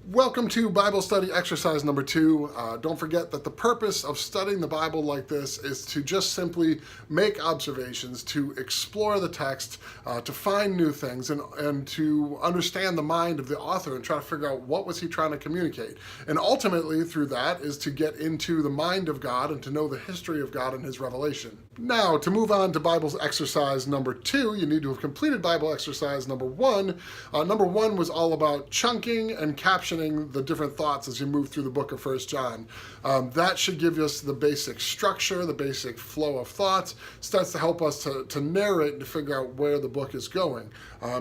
Welcome to Bible study exercise number 2. Don't forget that the purpose of studying the Bible like this is to just simply make observations, to explore the text, to find new things, and to understand the mind of the author and try to figure out what was he trying to communicate. And ultimately, through that, is to get into the mind of God and to know the history of God and his revelation. Now, to move on to Bible exercise number 2, you need to have completed Bible exercise number 1. Number 1 was all about chunking and captioning the different thoughts as you move through the book of First John. That should give us the basic structure, the basic flow of thoughts, starts to help us to narrate and to figure out where the book is going.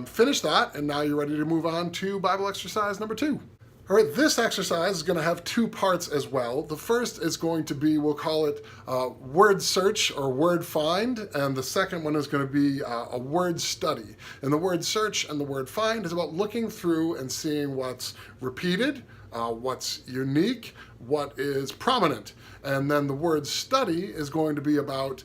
Finish that, and now you're ready to move on to Bible exercise number 2. All right, this exercise is going to have 2 parts as well. The first is going to be, we'll call it word search or word find, and the second one is going to be a word study. And the word search and the word find is about looking through and seeing what's repeated, what's unique, what is prominent. And then the word study is going to be about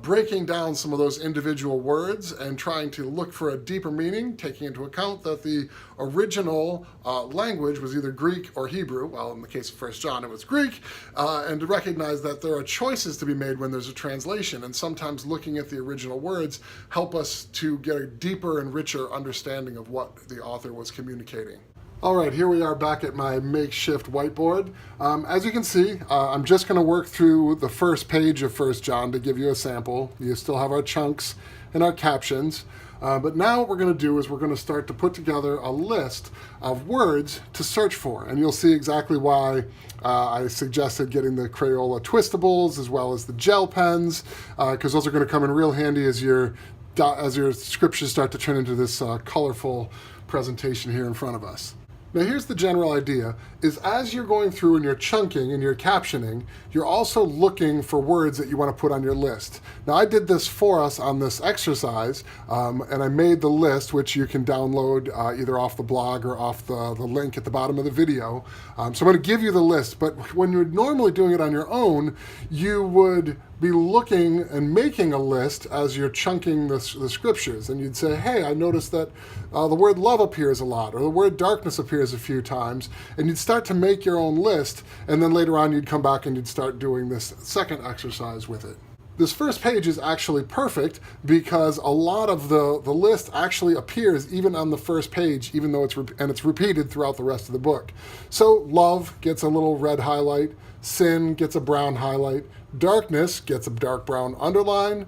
breaking down some of those individual words and trying to look for a deeper meaning, taking into account that the original language was either Greek or Hebrew. Well, in the case of First John, it was Greek, and to recognize that there are choices to be made when there's a translation, and sometimes looking at the original words help us to get a deeper and richer understanding of what the author was communicating. All right, here we are back at my makeshift whiteboard. As you can see, I'm just going to work through the first page of First John to give you a sample. You still have our chunks and our captions. But now what we're going to do is we're going to start to put together a list of words to search for. And you'll see exactly why I suggested getting the crayola twistables as well as the gel pens, because those are going to come in real handy as your scriptures start to turn into this colorful presentation here in front of us. Now here's the general idea, is as you're going through and you're chunking and you're captioning, you're also looking for words that you want to put on your list. Now I did this for us on this exercise, and I made the list, which you can download either off the blog or off the link at the bottom of the video. So I'm going to give you the list, but when you're normally doing it on your own, you would be looking and making a list as you're chunking the scriptures, and you'd say, hey, I noticed that the word love appears a lot, or the word darkness appears a few times, and you'd start to make your own list, and then later on you'd come back and you'd start doing this second exercise with it. This first page is actually perfect because a lot of the list actually appears even on the first page, even though it's repeated throughout the rest of the book. So love gets a little red highlight, sin gets a brown highlight, darkness gets a dark brown underline,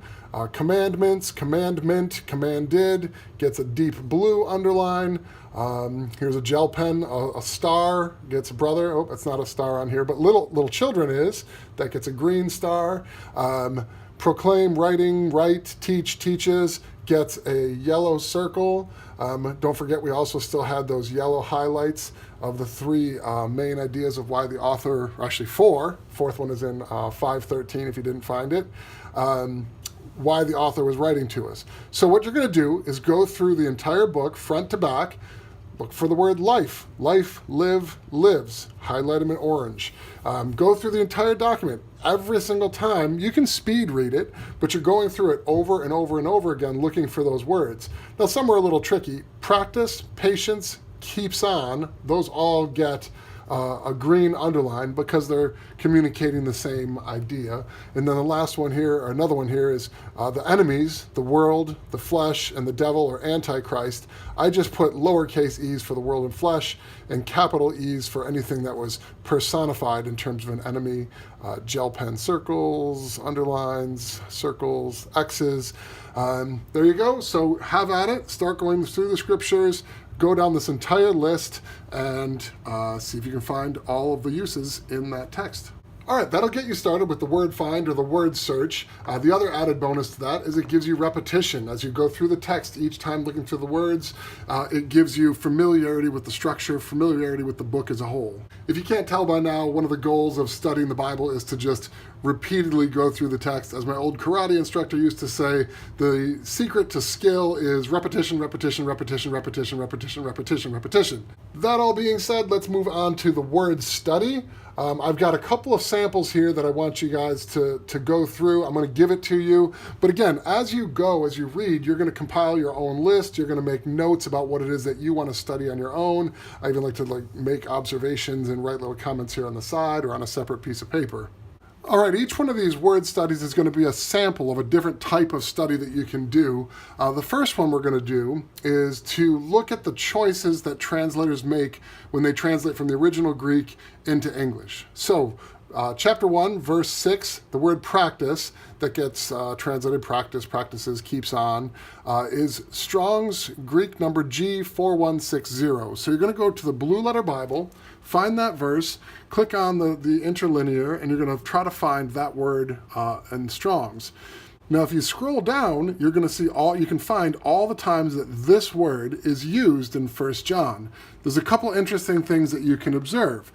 commandments, commandment, commanded gets a deep blue underline. Here's a gel pen, a star gets a brother. Oh, it's not a star on here, but little children is. That gets a green star. Proclaim, writing, write, teach, teaches gets a yellow circle. Don't forget we also still had those yellow highlights of the 3 main ideas of why the author, actually 4, fourth one is in 5:13 if you didn't find it, why the author was writing to us. So what you're going to do is go through the entire book front to back, look for the word life, live, lives, highlight them in orange. Go through the entire document. Every single time, you can speed read it, but you're going through it over and over and over again looking for those words. Now some are a little tricky. Practice, patience, keeps on, those all get a green underline because they're communicating the same idea. And then the last one here, or another one here, is the enemies, the world, the flesh, and the devil or antichrist. I just put lowercase e's for the world and flesh and capital E's for anything that was personified in terms of an enemy. Gel pen circles, underlines, circles, X's. There you go. So have at it. Start going through the scriptures. Go down this entire list and see if you can find all of the uses in that text. All right, that'll get you started with the word find or the word search. The other added bonus to that is it gives you repetition. As you go through the text each time looking through the words, it gives you familiarity with the structure, familiarity with the book as a whole. If you can't tell by now, one of the goals of studying the Bible is to just repeatedly go through the text. As my old karate instructor used to say, the secret to skill is repetition, repetition, repetition, repetition, repetition, repetition, repetition. That all being said, let's move on to the word study. I've got a couple of samples here that I want you guys to go through. I'm going to give it to you. But again, as you read, you're going to compile your own list. You're going to make notes about what it is that you want to study on your own. I even like to make observations and write little comments here on the side or on a separate piece of paper. All right, each one of these word studies is going to be a sample of a different type of study that you can do. The first one we're going to do is to look at the choices that translators make when they translate from the original Greek into English. So, chapter 1, verse 6, the word practice, that gets translated practice, practices, keeps on, is Strong's Greek number G4160. So you're going to go to the Blue Letter Bible, find that verse, click on the interlinear, and you're going to try to find that word in Strong's. Now, if you scroll down, you're going to see you can find all the times that this word is used in 1 John. There's a couple interesting things that you can observe.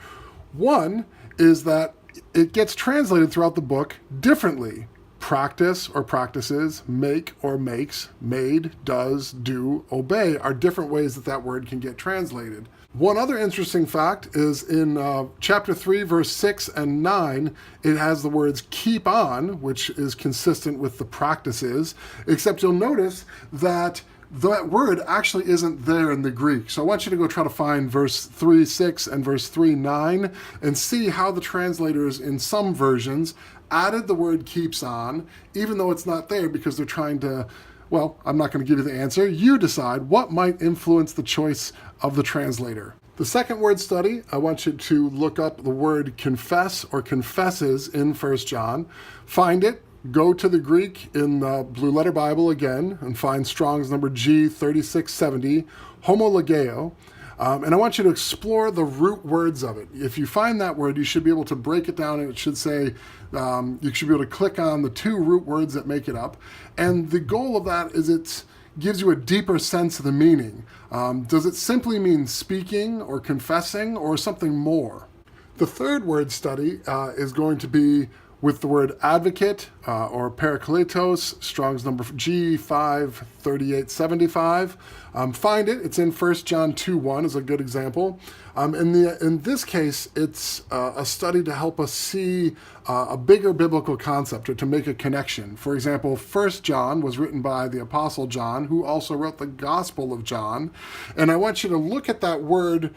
One is that it gets translated throughout the book differently. Practice or practices, make or makes, made, does, do, obey are different ways that word can get translated. One other interesting fact is in chapter 3, verse 6 and 9, it has the words keep on, which is consistent with the practices, except you'll notice that word actually isn't there in the Greek. So I want you to go try to find verse 3:6 and verse 3:9 and see how the translators in some versions added the word keeps on, even though it's not there, because they're trying to, well, I'm not going to give you the answer. You decide what might influence the choice of the translator. The second word study, I want you to look up the word confess or confesses in 1 John. Find it. Go to the Greek in the Blue Letter Bible again and find Strong's number G3670, homologeo. And I want you to explore the root words of it. If you find that word, you should be able to break it down, and it should say, you should be able to click on the two root words that make it up. And the goal of that is it gives you a deeper sense of the meaning. Does it simply mean speaking or confessing or something more? The third word study is going to be with the word advocate or parakletos, Strong's number G53875. Find it. It's in 1 John 2:1 is a good example. In this case, it's a study to help us see a bigger biblical concept or to make a connection. For example, 1 John was written by the Apostle John, who also wrote the Gospel of John. And I want you to look at that word,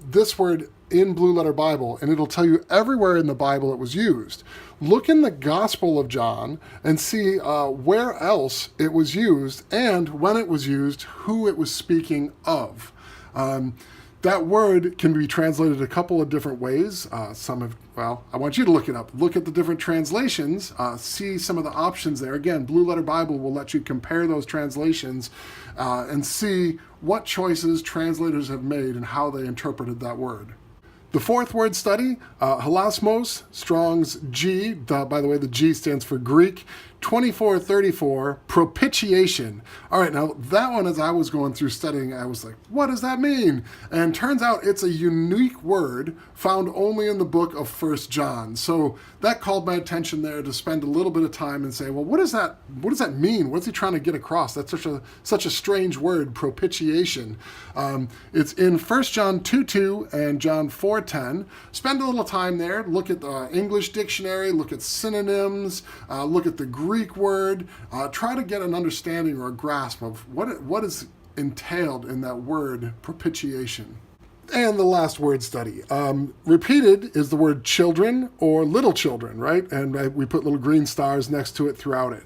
this word in Blue Letter Bible, and it'll tell you everywhere in the Bible it was used. Look in the Gospel of John and see where else it was used and when it was used, who it was speaking of. That word can be translated a couple of different ways. I want you to look it up. Look at the different translations, see some of the options there. Again, Blue Letter Bible will let you compare those translations and see what choices translators have made and how they interpreted that word. The fourth word study, hilasmos, Strong's G, by the way, the G stands for Greek, 2434, propitiation. All right, now that one, as I was going through studying, I was like, what does that mean? And turns out it's a unique word found only in the book of 1 John. So that called my attention there to spend a little bit of time and say, well, what does that mean? What's he trying to get across? That's such a strange word, propitiation. It's in 1 John 2:2 and John 4:10. Spend a little time there, look at the English dictionary, look at synonyms, look at the Greek word, try to get an understanding or a grasp of what is entailed in that word propitiation. And the last word study. Repeated is the word children or little children, right? And we put little green stars next to it throughout it.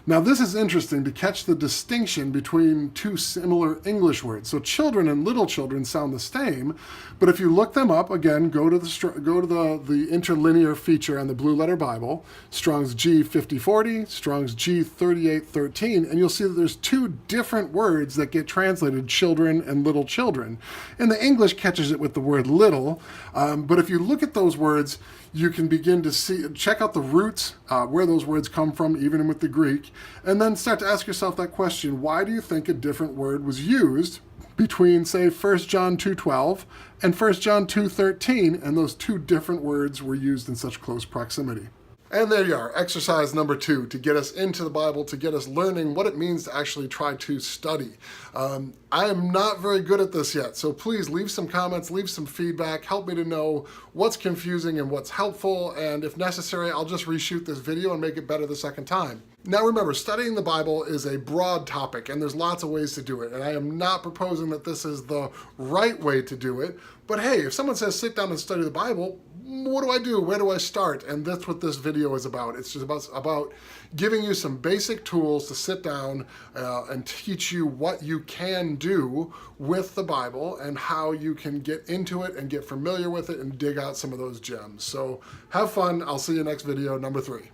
Now, this is interesting to catch the distinction between two similar English words. So children and little children sound the same, but if you look them up, again, go to the interlinear feature on the Blue Letter Bible, Strong's G5040, Strong's G3813, and you'll see that there's two different words that get translated children and little children. And the English catches it with the word little, but if you look at those words, you can begin to check out the roots, where those words come from, even with the Greek, and then start to ask yourself that question, why do you think a different word was used between, say, 1 John 2:12 and 1 John 2:13, and those two different words were used in such close proximity? And there you are, exercise number 2, to get us into the Bible, to get us learning what it means to actually try to study. I am not very good at this yet, so please leave some comments, leave some feedback, help me to know what's confusing and what's helpful, and if necessary, I'll just reshoot this video and make it better the second time. Now remember, studying the Bible is a broad topic, and there's lots of ways to do it, and I am not proposing that this is the right way to do it, but hey, if someone says sit down and study the Bible, what do I do? Where do I start? And that's what this video is about. It's just about giving you some basic tools to sit down and teach you what you can do with the Bible and how you can get into it and get familiar with it and dig out some of those gems. So have fun. I'll see you next video, number 3.